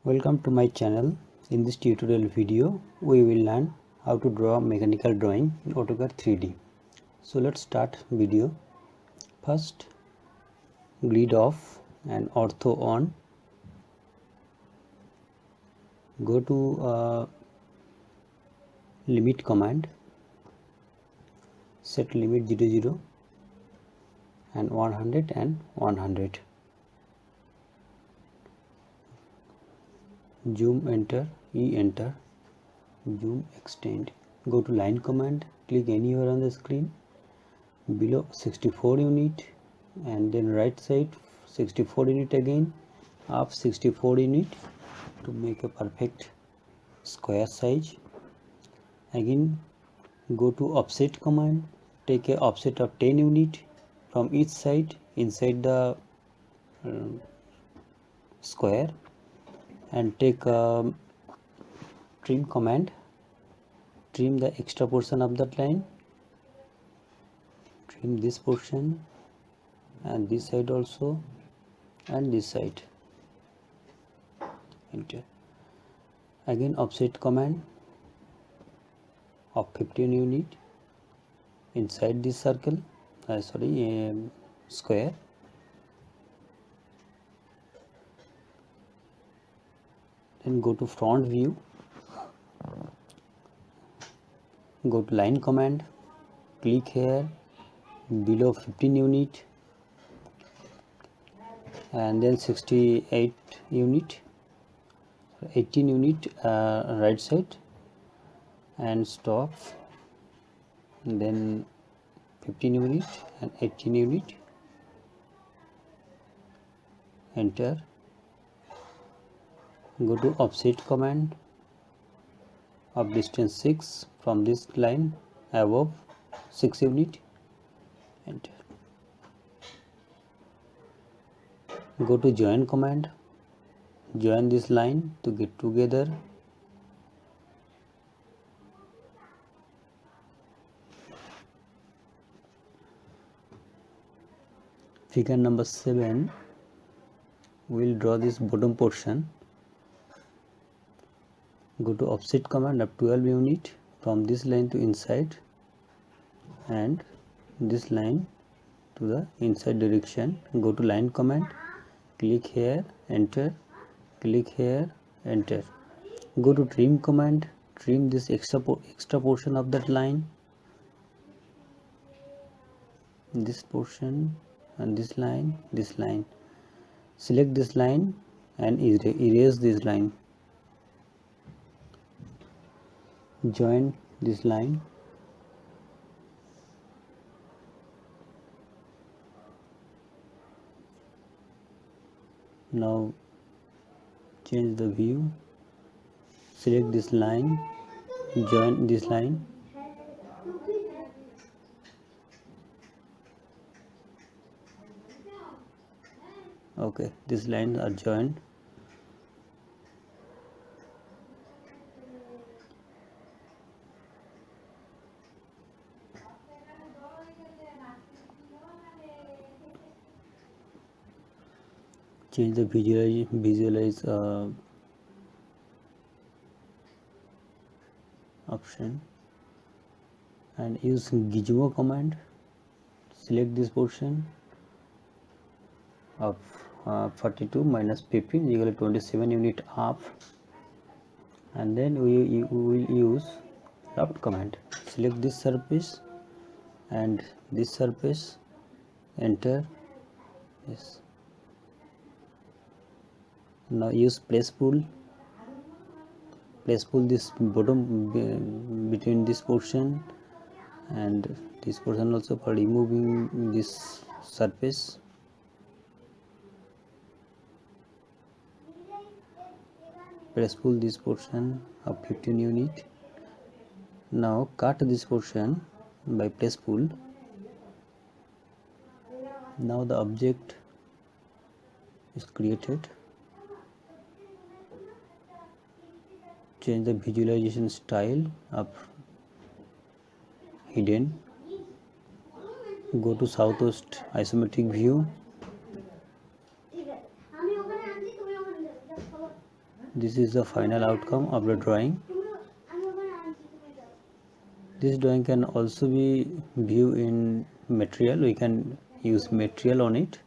Welcome to my channel. In this tutorial video we will learn how to draw mechanical drawing in Autocad 3D. So let's start video. First, grid off and ortho on. Go to limit command, set limit 00 and 100 and 100. Zoom enter, enter, zoom extend. Go to line command, click anywhere on the screen below 64 unit and then right side 64 unit again, up 64 unit to make a perfect square size. Again go to offset command, take a offset of 10 unit from each side inside the square, and take trim command, trim the extra portion of that line, trim this portion and this side also and this side, enter. Again offset command of 15 unit inside this circle, square. Then go to front view, go to line command, click here below 15 unit and then 68 unit, 18 unit right side and stop, and then 15 unit and 18 unit, enter. Go to offset command of distance 6 from this line above 6 unit, enter. Go to join command, join this line to get together. Figure number 7, we'll draw this bottom portion. Go to offset command of 12 unit from this line to inside and this line to the inside direction. Go to line command, click here, enter, click here, enter. Go to trim command, trim this extra portion of that line, this portion and this line, select this line and erase this line, join this line, now change the view, select this line, join this line, okay, these lines are joined. Change the visualize option and use gizmo command. Select this portion of 42 minus 15 equal to 27 unit up, and then we will use loft command. Select this surface and this surface, enter. Yes. Now use place pull this bottom between this portion and this portion also for removing this surface. Press pull this portion of 15 unit. Now cut this portion by press pull. Now the object is created. Change the visualization style of hidden. Go to southwest isometric view, This is the final outcome of the drawing. This drawing can also be viewed in material. We can use material on it.